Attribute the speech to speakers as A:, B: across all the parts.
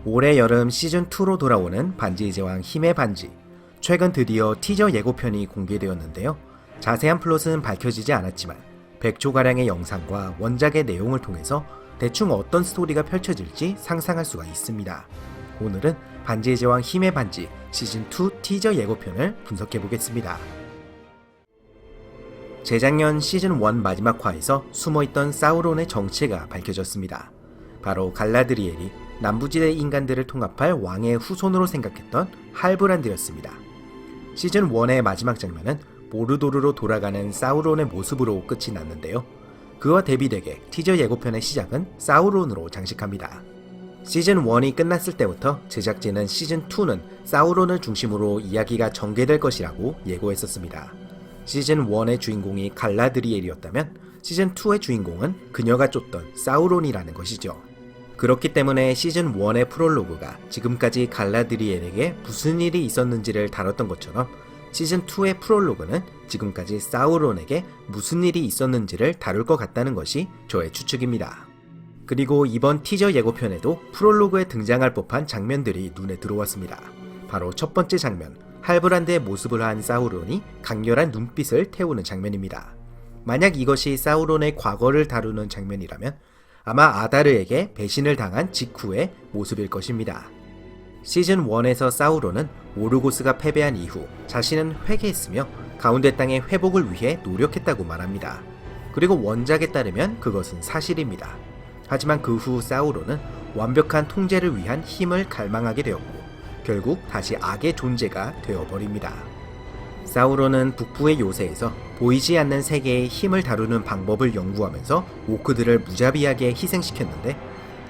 A: 올해 여름 시즌2로 돌아오는 반지의 제왕 힘의 반지. 최근 드디어 티저 예고편이 공개되었는데요. 자세한 플롯은 밝혀지지 않았지만 100초가량의 영상과 원작의 내용을 통해서 대충 어떤 스토리가 펼쳐질지 상상할 수가 있습니다. 오늘은 반지의 제왕 힘의 반지 시즌2 티저 예고편을 분석해보겠습니다. 재작년 시즌1 마지막 화에서 숨어있던 사우론의 정체가 밝혀졌습니다. 바로 갈라드리엘이 남부지대 인간들을 통합할 왕의 후손으로 생각했던 할브란드였습니다. 시즌1의 마지막 장면은 모르도르로 돌아가는 사우론의 모습으로 끝이 났는데요. 그와 대비되게 티저 예고편의 시작은 사우론으로 장식합니다. 시즌1이 끝났을 때부터 제작진은 시즌2는 사우론을 중심으로 이야기가 전개될 것이라고 예고했었습니다. 시즌1의 주인공이 갈라드리엘이었다면 시즌2의 주인공은 그녀가 쫓던 사우론이라는 것이죠. 그렇기 때문에 시즌1의 프롤로그가 지금까지 갈라드리엘에게 무슨 일이 있었는지를 다뤘던 것처럼 시즌2의 프롤로그는 지금까지 사우론에게 무슨 일이 있었는지를 다룰 것 같다는 것이 저의 추측입니다. 그리고 이번 티저 예고편에도 프롤로그에 등장할 법한 장면들이 눈에 들어왔습니다. 바로 첫 번째 장면, 할브란드의 모습을 한 사우론이 강렬한 눈빛을 태우는 장면입니다. 만약 이것이 사우론의 과거를 다루는 장면이라면 아마 아다르에게 배신을 당한 직후의 모습일 것입니다. 시즌1에서 사우론은 오르고스가 패배한 이후 자신은 회개했으며 가운데 땅의 회복을 위해 노력했다고 말합니다. 그리고 원작에 따르면 그것은 사실입니다. 하지만 그 후 사우론은 완벽한 통제를 위한 힘을 갈망하게 되었고 결국 다시 악의 존재가 되어버립니다. 사우론은 북부의 요새에서 보이지 않는 세계의 힘을 다루는 방법을 연구하면서 오크들을 무자비하게 희생시켰는데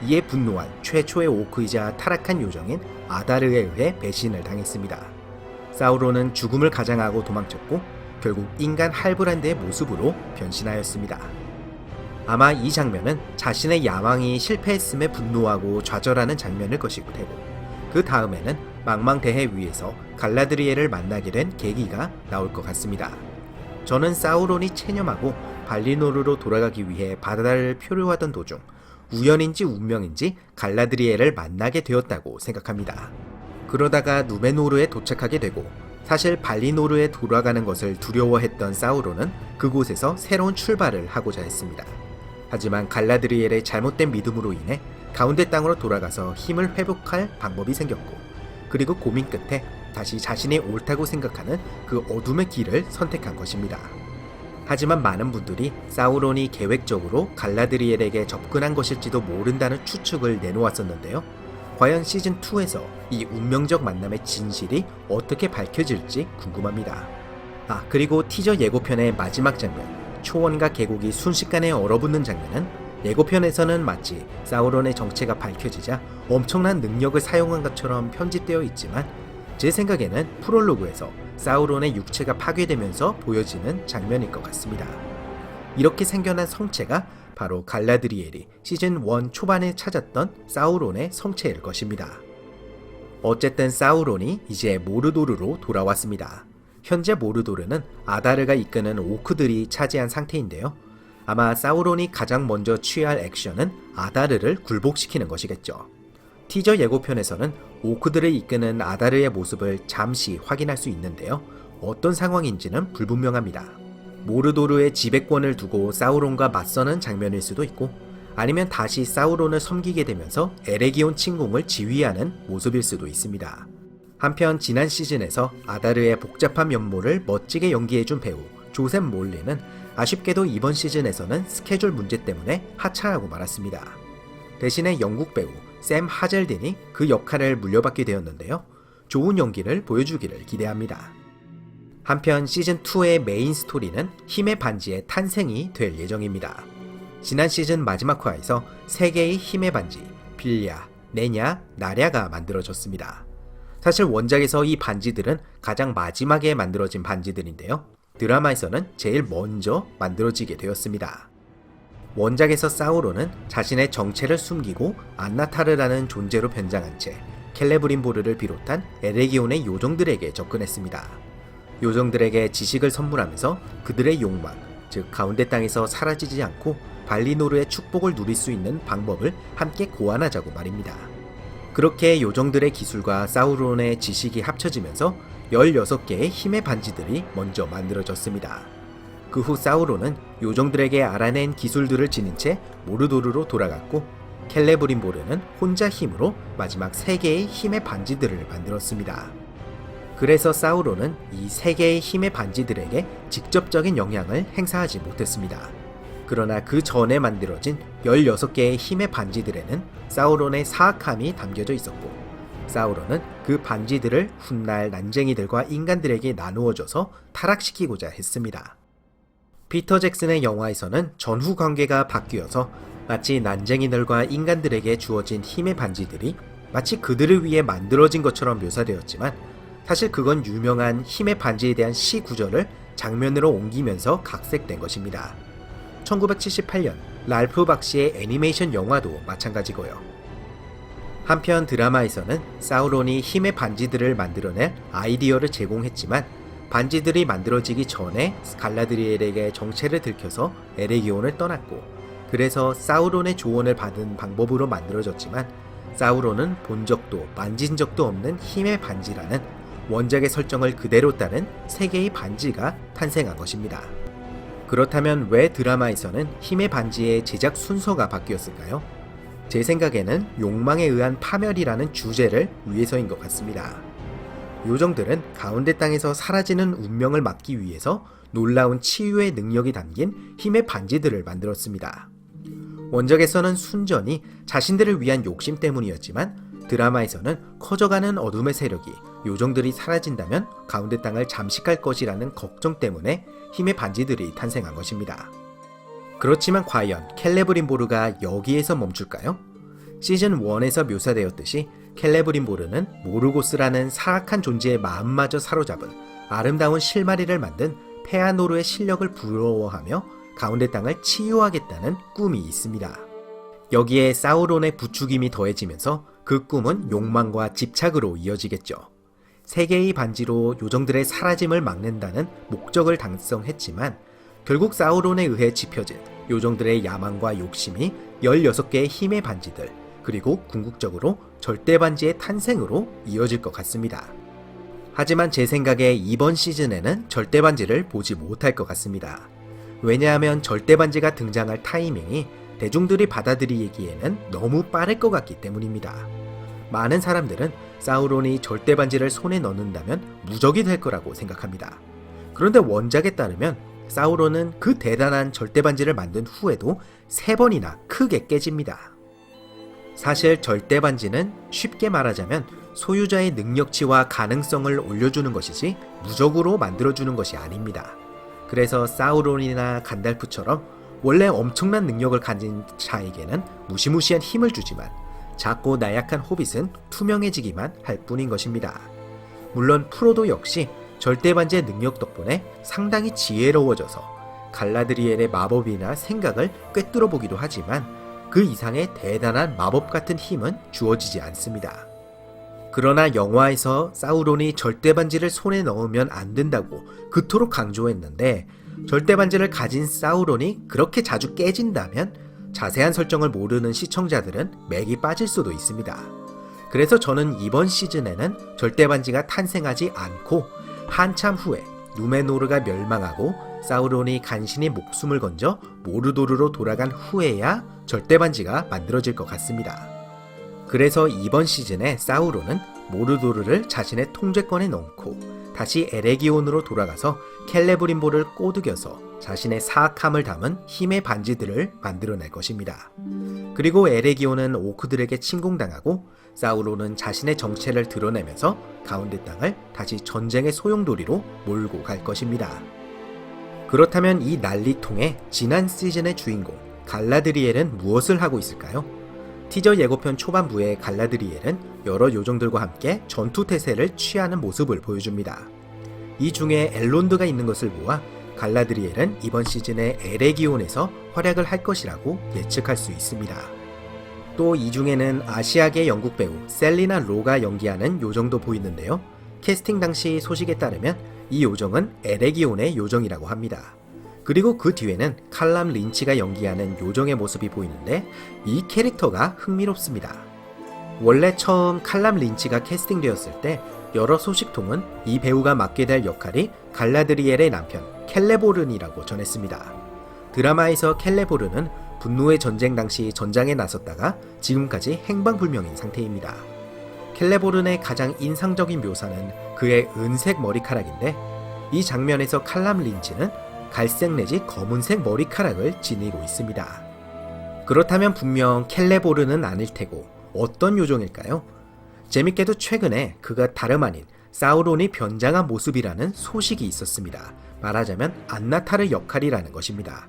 A: 이에 분노한 최초의 오크이자 타락한 요정인 아다르에 의해 배신을 당했습니다. 사우론은 죽음을 가장하고 도망쳤고 결국 인간 할브란드의 모습으로 변신하였습니다. 아마 이 장면은 자신의 야망이 실패했음에 분노하고 좌절하는 장면일 것이고 되고 그 다음에는 망망대해 위에서 갈라드리엘을 만나게 된 계기가 나올 것 같습니다. 저는 사우론이 체념하고 발리노르로 돌아가기 위해 바다를 표류하던 도중 우연인지 운명인지 갈라드리엘을 만나게 되었다고 생각합니다. 그러다가 누메노르에 도착하게 되고 사실 발리노르에 돌아가는 것을 두려워했던 사우론은 그곳에서 새로운 출발을 하고자 했습니다. 하지만 갈라드리엘의 잘못된 믿음으로 인해 가운데 땅으로 돌아가서 힘을 회복할 방법이 생겼고 그리고 고민 끝에 다시 자신이 옳다고 생각하는 그 어둠의 길을 선택한 것입니다. 하지만 많은 분들이 사우론이 계획적으로 갈라드리엘에게 접근한 것일지도 모른다는 추측을 내놓았었는데요. 과연 시즌2에서 이 운명적 만남의 진실이 어떻게 밝혀질지 궁금합니다. 그리고 티저 예고편의 마지막 장면, 초원과 계곡이 순식간에 얼어붙는 장면은 예고편에서는 마치 사우론의 정체가 밝혀지자 엄청난 능력을 사용한 것처럼 편집되어 있지만 제 생각에는 프롤로그에서 사우론의 육체가 파괴되면서 보여지는 장면일 것 같습니다. 이렇게 생겨난 성체가 바로 갈라드리엘이 시즌1 초반에 찾았던 사우론의 성체일 것입니다. 어쨌든 사우론이 이제 모르도르로 돌아왔습니다. 현재 모르도르는 아다르가 이끄는 오크들이 차지한 상태인데요. 아마 사우론이 가장 먼저 취할 액션은 아다르를 굴복시키는 것이겠죠. 티저 예고편에서는 오크들을 이끄는 아다르의 모습을 잠시 확인할 수 있는데요. 어떤 상황인지는 불분명합니다. 모르도르의 지배권을 두고 사우론과 맞서는 장면일 수도 있고 아니면 다시 사우론을 섬기게 되면서 에레기온 침공을 지휘하는 모습일 수도 있습니다. 한편 지난 시즌에서 아다르의 복잡한 면모를 멋지게 연기해준 배우 조셉 몰리는 아쉽게도 이번 시즌에서는 스케줄 문제 때문에 하차하고 말았습니다. 대신에 영국 배우 샘 하젤딘이 그 역할을 물려받게 되었는데요. 좋은 연기를 보여주기를 기대합니다. 한편 시즌2의 메인 스토리는 힘의 반지의 탄생이 될 예정입니다. 지난 시즌 마지막 화에서 3개의 힘의 반지, 빌랴, 네냐, 나랴가 만들어졌습니다. 사실 원작에서 이 반지들은 가장 마지막에 만들어진 반지들인데요. 드라마에서는 제일 먼저 만들어지게 되었습니다. 원작에서 사우론은 자신의 정체를 숨기고 안나타르라는 존재로 변장한 채 켈레브린보르를 비롯한 에레기온의 요정들에게 접근했습니다. 요정들에게 지식을 선물하면서 그들의 욕망, 즉 가운데 땅에서 사라지지 않고 발리노르의 축복을 누릴 수 있는 방법을 함께 고안하자고 말입니다. 그렇게 요정들의 기술과 사우론의 지식이 합쳐지면서 16개의 힘의 반지들이 먼저 만들어졌습니다. 그 후 사우론은 요정들에게 알아낸 기술들을 지닌 채 모르도르로 돌아갔고, 켈레브림보르는 혼자 힘으로 마지막 3개의 힘의 반지들을 만들었습니다. 그래서 사우론은 이 3개의 힘의 반지들에게 직접적인 영향을 행사하지 못했습니다. 그러나 그 전에 만들어진 16개의 힘의 반지들에는 사우론의 사악함이 담겨져 있었고, 사우론은 그 반지들을 훗날 난쟁이들과 인간들에게 나누어줘서 타락시키고자 했습니다. 피터 잭슨의 영화에서는 전후 관계가 바뀌어서 마치 난쟁이들과 인간들에게 주어진 힘의 반지들이 마치 그들을 위해 만들어진 것처럼 묘사되었지만, 사실 그건 유명한 힘의 반지에 대한 시 구절을 장면으로 옮기면서 각색된 것입니다. 1978년 랄프 박시의 애니메이션 영화도 마찬가지고요. 한편 드라마에서는 사우론이 힘의 반지들을 만들어낼 아이디어를 제공했지만, 반지들이 만들어지기 전에 갈라드리엘에게 정체를 들켜서 에레기온을 떠났고, 그래서 사우론의 조언을 받은 방법으로 만들어졌지만, 사우론은 본 적도 만진 적도 없는 힘의 반지라는 원작의 설정을 그대로 따른 3개의 반지가 탄생한 것입니다. 그렇다면 왜 드라마에서는 힘의 반지의 제작 순서가 바뀌었을까요? 제 생각에는 욕망에 의한 파멸이라는 주제를 위해서인 것 같습니다. 요정들은 가운데 땅에서 사라지는 운명을 막기 위해서 놀라운 치유의 능력이 담긴 힘의 반지들을 만들었습니다. 원작에서는 순전히 자신들을 위한 욕심 때문이었지만, 드라마에서는 커져가는 어둠의 세력이 요정들이 사라진다면 가운데 땅을 잠식할 것이라는 걱정 때문에 힘의 반지들이 탄생한 것입니다. 그렇지만 과연 켈레브림보르가 여기에서 멈출까요? 시즌 1에서 묘사되었듯이 켈레브림보르는 모르고스라는 사악한 존재의 마음마저 사로잡은 아름다운 실마리를 만든 페아노르의 실력을 부러워하며 가운데 땅을 치유하겠다는 꿈이 있습니다. 여기에 사우론의 부추김이 더해지면서 그 꿈은 욕망과 집착으로 이어지겠죠. 3개의 반지로 요정들의 사라짐을 막는다는 목적을 달성했지만, 결국 사우론에 의해 짚혀진 요정들의 야망과 욕심이 16개의 힘의 반지들, 그리고 궁극적으로 절대반지의 탄생으로 이어질 것 같습니다. 하지만 제 생각에 이번 시즌에는 절대반지를 보지 못할 것 같습니다. 왜냐하면 절대반지가 등장할 타이밍이 대중들이 받아들이기에는 너무 빠를 것 같기 때문입니다. 많은 사람들은 사우론이 절대반지를 손에 넣는다면 무적이 될 거라고 생각합니다. 그런데 원작에 따르면 사우론은 그 대단한 절대반지를 만든 후에도 3번이나 크게 깨집니다. 사실 절대반지는 쉽게 말하자면 소유자의 능력치와 가능성을 올려주는 것이지 무적으로 만들어주는 것이 아닙니다. 그래서 사우론이나 간달프처럼 원래 엄청난 능력을 가진 자에게는 무시무시한 힘을 주지만, 작고 나약한 호빗은 투명해지기만 할 뿐인 것입니다. 물론 프로도 역시 절대반지의 능력 덕분에 상당히 지혜로워져서 갈라드리엘의 마법이나 생각을 꿰뚫어 보기도 하지만, 그 이상의 대단한 마법 같은 힘은 주어지지 않습니다. 그러나 영화에서 사우론이 절대반지를 손에 넣으면 안 된다고 그토록 강조했는데, 절대반지를 가진 사우론이 그렇게 자주 깨진다면 자세한 설정을 모르는 시청자들은 맥이 빠질 수도 있습니다. 그래서 저는 이번 시즌에는 절대반지가 탄생하지 않고 한참 후에 누메노르가 멸망하고 사우론이 간신히 목숨을 건져 모르도르로 돌아간 후에야 절대반지가 만들어질 것 같습니다. 그래서 이번 시즌에 사우론은 모르도르를 자신의 통제권에 넣고 다시 에레기온으로 돌아가서 켈레브림보를 꼬드겨서 자신의 사악함을 담은 힘의 반지들을 만들어낼 것입니다. 그리고 에레기온은 오크들에게 침공당하고 사우론은 자신의 정체를 드러내면서 가운데 땅을 다시 전쟁의 소용돌이로 몰고 갈 것입니다. 그렇다면 이 난리통에 지난 시즌의 주인공 갈라드리엘은 무엇을 하고 있을까요? 티저 예고편 초반부에 갈라드리엘은 여러 요정들과 함께 전투태세를 취하는 모습을 보여줍니다. 이 중에 엘론드가 있는 것을 보아 갈라드리엘은 이번 시즌에 에레기온에서 활약을 할 것이라고 예측할 수 있습니다. 또 이 중에는 아시아계 영국 배우 셀리나 로가 연기하는 요정도 보이는데요. 캐스팅 당시 소식에 따르면 이 요정은 에레기온의 요정이라고 합니다. 그리고 그 뒤에는 칼람 린치가 연기하는 요정의 모습이 보이는데, 이 캐릭터가 흥미롭습니다. 원래 처음 칼람 린치가 캐스팅되었을 때 여러 소식통은 이 배우가 맡게 될 역할이 갈라드리엘의 남편 켈레보른이라고 전했습니다. 드라마에서 켈레보른은 분노의 전쟁 당시 전장에 나섰다가 지금까지 행방불명인 상태입니다. 켈레보른의 가장 인상적인 묘사는 그의 은색 머리카락인데 이 장면에서 칼람 린치는 갈색 내지 검은색 머리카락을 지니고 있습니다. 그렇다면 분명 켈레보른은 아닐 테고 어떤 요정일까요? 재밌게도 최근에 그가 다름 아닌 사우론이 변장한 모습이라는 소식이 있었습니다. 말하자면 안나타르 역할이라는 것입니다.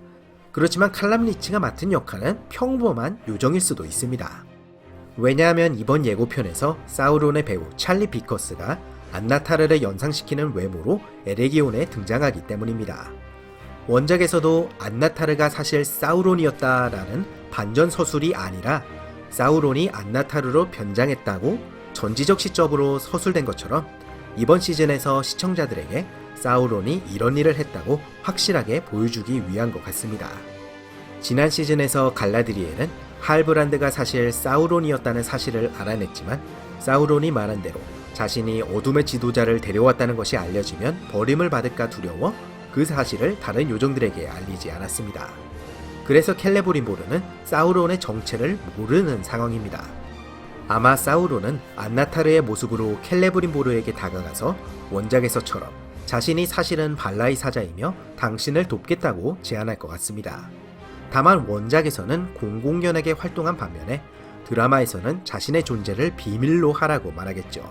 A: 그렇지만 칼람 린치가 맡은 역할은 평범한 요정일 수도 있습니다. 왜냐하면 이번 예고편에서 사우론의 배우 찰리 비커스가 안나타르를 연상시키는 외모로 에레기온에 등장하기 때문입니다. 원작에서도 안나타르가 사실 사우론이었다라는 반전 서술이 아니라 사우론이 안나타르로 변장했다고 전지적 시점으로 서술된 것처럼 이번 시즌에서 시청자들에게 사우론이 이런 일을 했다고 확실하게 보여주기 위한 것 같습니다. 지난 시즌에서 갈라드리엘은 할브란드가 사실 사우론이었다는 사실을 알아냈지만 사우론이 말한 대로 자신이 어둠의 지도자를 데려왔다는 것이 알려지면 버림을 받을까 두려워 그 사실을 다른 요정들에게 알리지 않았습니다. 그래서 켈레보린보르는 사우론의 정체를 모르는 상황입니다. 아마 사우론은 안나타르의 모습으로 켈레브린보르에게 다가가서 원작에서처럼 자신이 사실은 발라의 사자이며 당신을 돕겠다고 제안할 것 같습니다. 다만 원작에서는 공공연하게 활동한 반면에 드라마에서는 자신의 존재를 비밀로 하라고 말하겠죠.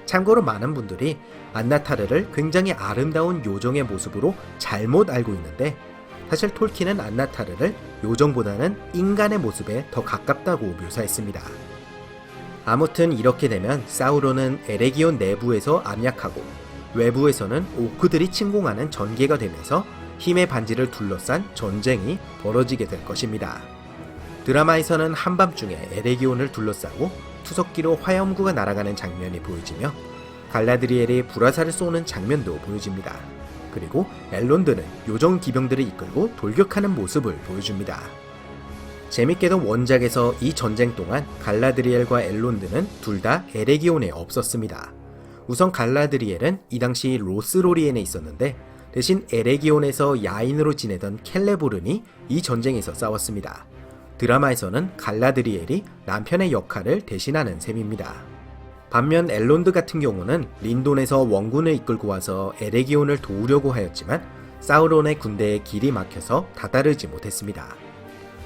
A: 참고로 많은 분들이 안나타르를 굉장히 아름다운 요정의 모습으로 잘못 알고 있는데 사실 톨킨은 안나타르를 요정보다는 인간의 모습에 더 가깝다고 묘사했습니다. 아무튼 이렇게 되면 사우론은 에레기온 내부에서 암약하고 외부에서는 오크들이 침공하는 전개가 되면서 힘의 반지를 둘러싼 전쟁이 벌어지게 될 것입니다. 드라마에서는 한밤중에 에레기온을 둘러싸고 투석기로 화염구가 날아가는 장면이 보여지며 갈라드리엘이 불화살을 쏘는 장면도 보여집니다. 그리고 엘론드는 요정 기병들을 이끌고 돌격하는 모습을 보여줍니다. 재밌게도 원작에서 이 전쟁 동안 갈라드리엘과 엘론드는 둘 다 에레기온에 없었습니다. 우선 갈라드리엘은 이 당시 로스로리엔에 있었는데 대신 에레기온에서 야인으로 지내던 켈레보른이 이 전쟁에서 싸웠습니다. 드라마에서는 갈라드리엘이 남편의 역할을 대신하는 셈입니다. 반면 엘론드 같은 경우는 린돈에서 원군을 이끌고 와서 에레기온을 도우려고 하였지만 사우론의 군대에 길이 막혀서 다다르지 못했습니다.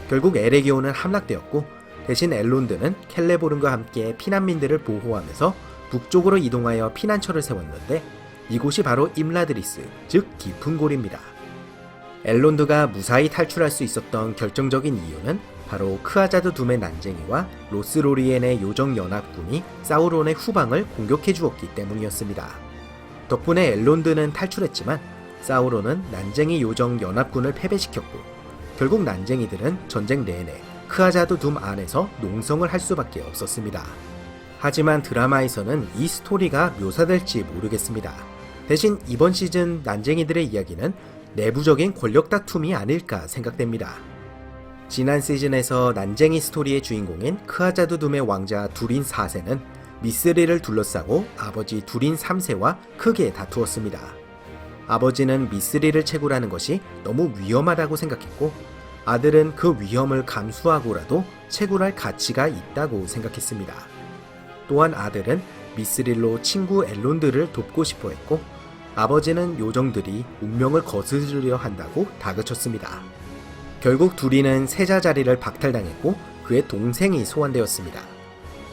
A: 결국 에레기온은 함락되었고 대신 엘론드는 켈레보른과 함께 피난민들을 보호하면서 북쪽으로 이동하여 피난처를 세웠는데 이곳이 바로 임라드리스, 즉 깊은 골입니다. 엘론드가 무사히 탈출할 수 있었던 결정적인 이유는 바로 크아자드 둠의 난쟁이와 로스로리엔의 요정연합군이 사우론의 후방을 공격해 주었기 때문이었습니다. 덕분에 엘론드는 탈출했지만 사우론은 난쟁이 요정연합군을 패배시켰고 결국 난쟁이들은 전쟁 내내 크아자드 둠 안에서 농성을 할 수밖에 없었습니다. 하지만 드라마에서는 이 스토리가 묘사될지 모르겠습니다. 대신 이번 시즌 난쟁이들의 이야기는 내부적인 권력 다툼이 아닐까 생각됩니다. 지난 시즌에서 난쟁이 스토리의 주인공인 크아자드 둠의 왕자 두린 4세는 미스리를 둘러싸고 아버지 두린 3세와 크게 다투었습니다. 아버지는 미스리를 채굴하는 것이 너무 위험하다고 생각했고 아들은 그 위험을 감수하고라도 채굴할 가치가 있다고 생각했습니다. 또한 아들은 미스릴로 친구 엘론드를 돕고 싶어 했고 아버지는 요정들이 운명을 거스르려 한다고 다그쳤습니다. 결국 두리는 세자 자리를 박탈당했고 그의 동생이 소환되었습니다.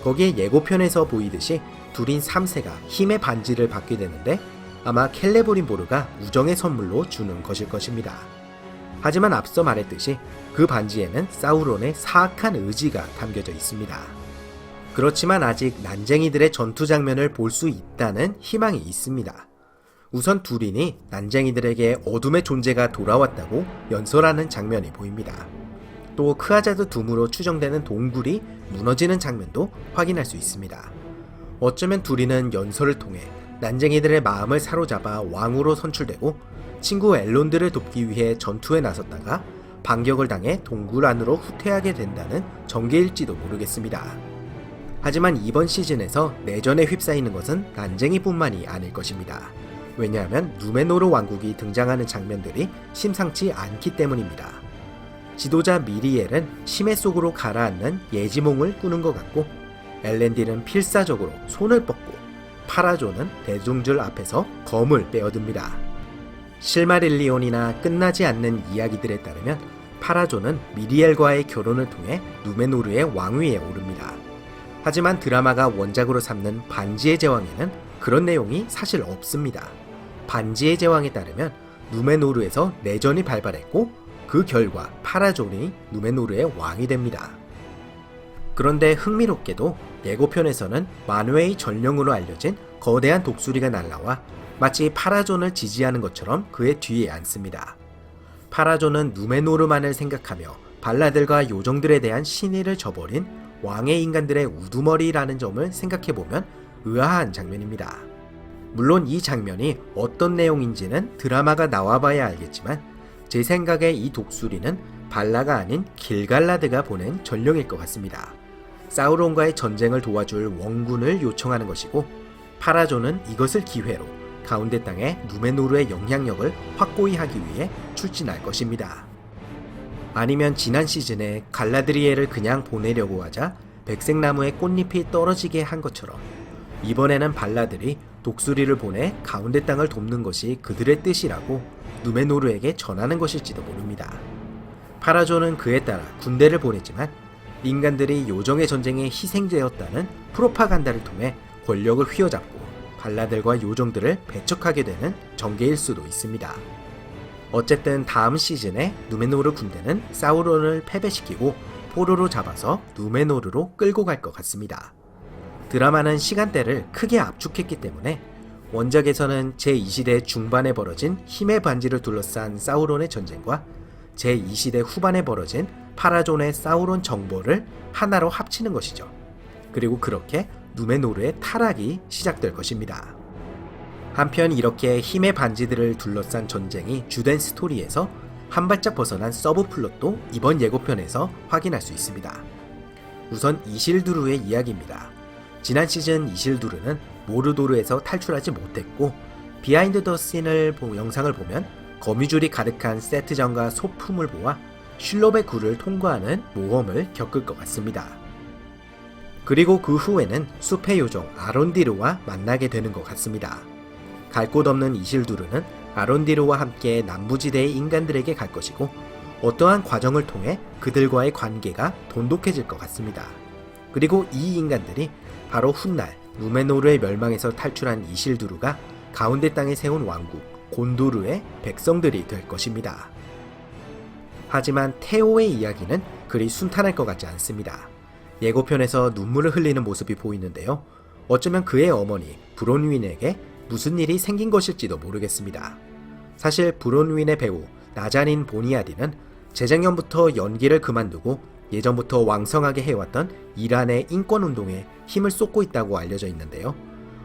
A: 거기에 예고편에서 보이듯이 두린 3세가 힘의 반지를 받게 되는데 아마 켈레보린보르가 우정의 선물로 주는 것일 것입니다. 하지만 앞서 말했듯이 그 반지에는 사우론의 사악한 의지가 담겨져 있습니다. 그렇지만 아직 난쟁이들의 전투 장면을 볼 수 있다는 희망이 있습니다. 우선 두린이 난쟁이들에게 어둠의 존재가 돌아왔다고 연설하는 장면이 보입니다. 또 크아자드 둠으로 추정되는 동굴이 무너지는 장면도 확인할 수 있습니다. 어쩌면 두린은 연설을 통해 난쟁이들의 마음을 사로잡아 왕으로 선출되고 친구 엘론드를 돕기 위해 전투에 나섰다가 반격을 당해 동굴 안으로 후퇴하게 된다는 전개일지도 모르겠습니다. 하지만 이번 시즌에서 내전에 휩싸이는 것은 난쟁이뿐만이 아닐 것입니다. 왜냐하면 누메노르 왕국이 등장하는 장면들이 심상치 않기 때문입니다. 지도자 미리엘은 심해 속으로 가라앉는 예지몽을 꾸는 것 같고, 엘렌딜은 필사적으로 손을 뻗고, 파라존은 대중들 앞에서 검을 빼어듭니다. 실마릴리온이나 끝나지 않는 이야기들에 따르면 파라존은 미리엘과의 결혼을 통해 누메노르의 왕위에 오릅니다. 하지만 드라마가 원작으로 삼는 반지의 제왕에는 그런 내용이 사실 없습니다. 반지의 제왕에 따르면 누메노르에서 내전이 발발했고, 그 결과 파라존이 누메노르의 왕이 됩니다. 그런데 흥미롭게도 예고편에서는 만회의 전령으로 알려진 거대한 독수리가 날라와 마치 파라존을 지지하는 것처럼 그의 뒤에 앉습니다. 파라존은 누메노르만을 생각하며 발라들과 요정들에 대한 신의를 저버린 왕의 인간들의 우두머리라는 점을 생각해보면 의아한 장면입니다. 물론 이 장면이 어떤 내용인지는 드라마가 나와봐야 알겠지만, 제 생각에 이 독수리는 발라가 아닌 길갈라드가 보낸 전령일 것 같습니다. 사우론과의 전쟁을 도와줄 원군을 요청하는 것이고, 파라존은 이것을 기회로 가운데 땅에 누메노르의 영향력을 확고히 하기 위해 출진할 것입니다. 아니면 지난 시즌에 갈라드리엘을 그냥 보내려고 하자 백색나무의 꽃잎이 떨어지게 한 것처럼 이번에는 발라들이 독수리를 보내 가운데 땅을 돕는 것이 그들의 뜻이라고 누메노르에게 전하는 것일지도 모릅니다. 파라존은 그에 따라 군대를 보냈지만 인간들이 요정의 전쟁에 희생되었다는 프로파간다를 통해 권력을 휘어잡고 발라들과 요정들을 배척하게 되는 전개일 수도 있습니다. 어쨌든 다음 시즌에 누메노르 군대는 사우론을 패배시키고 포로로 잡아서 누메노르로 끌고 갈 것 같습니다. 드라마는 시간대를 크게 압축했기 때문에 원작에서는 제2시대 중반에 벌어진 힘의 반지를 둘러싼 사우론의 전쟁과 제2시대 후반에 벌어진 파라존의 사우론 정보를 하나로 합치는 것이죠. 그리고 그렇게 누메노르의 타락이 시작될 것입니다. 한편 이렇게 힘의 반지들을 둘러싼 전쟁이 주된 스토리에서 한 발짝 벗어난 서브 플롯도 이번 예고편에서 확인할 수 있습니다. 우선 이실두르의 이야기입니다. 지난 시즌 이실두르는 모르도르에서 탈출하지 못했고, 비하인드 더 씬을 영상을 보면 거미줄이 가득한 세트장과 소품을 보아 슐롭의 굴을 통과하는 모험을 겪을 것 같습니다. 그리고 그 후에는 숲의 요정 아론디르와 만나게 되는 것 같습니다. 갈 곳 없는 이실두르는 아론디르와 함께 남부지대의 인간들에게 갈 것이고, 어떠한 과정을 통해 그들과의 관계가 돈독해질 것 같습니다. 그리고 이 인간들이 바로 훗날 누메노르의 멸망에서 탈출한 이실두르가 가운데 땅에 세운 왕국 곤도르의 백성들이 될 것입니다. 하지만 테오의 이야기는 그리 순탄할 것 같지 않습니다. 예고편에서 눈물을 흘리는 모습이 보이는데요. 어쩌면 그의 어머니 브론윈에게 무슨 일이 생긴 것일지도 모르겠습니다. 사실 브론윈의 배우 나자닌 보니아디는 재작년부터 연기를 그만두고 예전부터 왕성하게 해왔던 이란의 인권운동에 힘을 쏟고 있다고 알려져 있는데요.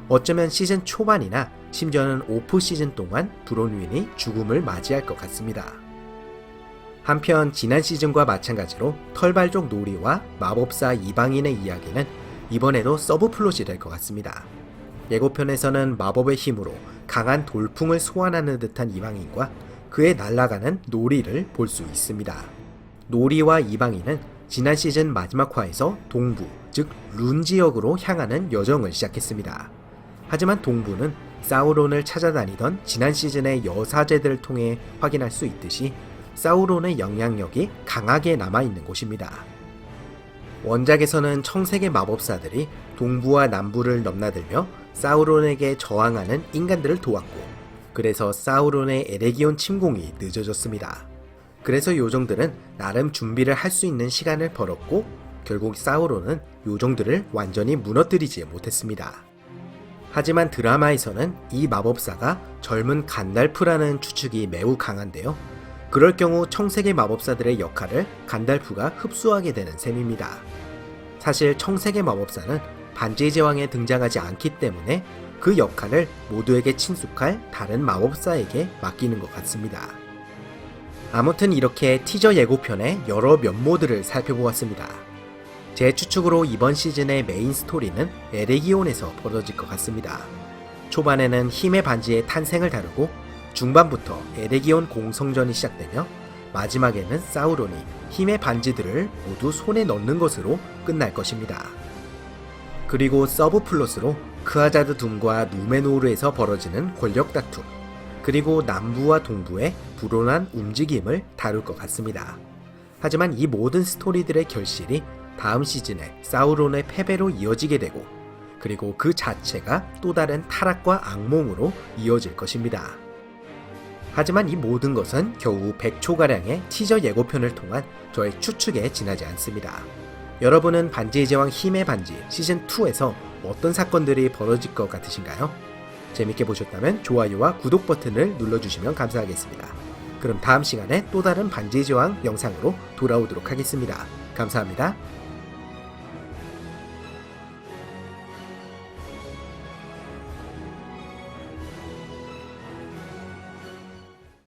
A: 어쩌면 시즌 초반이나 심지어는 오프 시즌 동안 브론윈이 죽음을 맞이할 것 같습니다. 한편 지난 시즌과 마찬가지로 털발족 놀이와 마법사 이방인의 이야기는 이번에도 서브 플롯이 될 것 같습니다. 예고편에서는 마법의 힘으로 강한 돌풍을 소환하는 듯한 이방인과 그의 날아가는 놀이를 볼 수 있습니다. 놀이와 이방인은 지난 시즌 마지막 화에서 동부, 즉 룬 지역으로 향하는 여정을 시작했습니다. 하지만 동부는 사우론을 찾아다니던 지난 시즌의 여사제들을 통해 확인할 수 있듯이 사우론의 영향력이 강하게 남아있는 곳입니다. 원작에서는 청색의 마법사들이 동부와 남부를 넘나들며 사우론에게 저항하는 인간들을 도왔고, 그래서 사우론의 에레기온 침공이 늦어졌습니다. 그래서 요정들은 나름 준비를 할 수 있는 시간을 벌었고, 결국 사우론은 요정들을 완전히 무너뜨리지 못했습니다. 하지만 드라마에서는 이 마법사가 젊은 간달프라는 추측이 매우 강한데요. 그럴 경우 청색의 마법사들의 역할을 간달프가 흡수하게 되는 셈입니다. 사실 청색의 마법사는 반지의 제왕에 등장하지 않기 때문에 그 역할을 모두에게 친숙할 다른 마법사에게 맡기는 것 같습니다. 아무튼 이렇게 티저 예고편의 여러 면모들을 살펴보았습니다. 제 추측으로 이번 시즌의 메인 스토리는 에레기온에서 벌어질 것 같습니다. 초반에는 힘의 반지의 탄생을 다루고 중반부터 에레기온 공성전이 시작되며 마지막에는 사우론이 힘의 반지들을 모두 손에 넣는 것으로 끝날 것입니다. 그리고 서브 플롯으로 크아자드 둠과 누메노르에서 벌어지는 권력 다툼, 그리고 남부와 동부의 불온한 움직임을 다룰 것 같습니다. 하지만 이 모든 스토리들의 결실이 다음 시즌에 사우론의 패배로 이어지게 되고, 그리고 그 자체가 또 다른 타락과 악몽으로 이어질 것입니다. 하지만 이 모든 것은 겨우 100초가량의 티저 예고편을 통한 저의 추측에 지나지 않습니다. 여러분은 반지의 제왕 힘의 반지 시즌2에서 어떤 사건들이 벌어질 것 같으신가요? 재밌게 보셨다면 좋아요와 구독 버튼을 눌러주시면 감사하겠습니다. 그럼 다음 시간에 또 다른 반지의 제왕 영상으로 돌아오도록 하겠습니다. 감사합니다.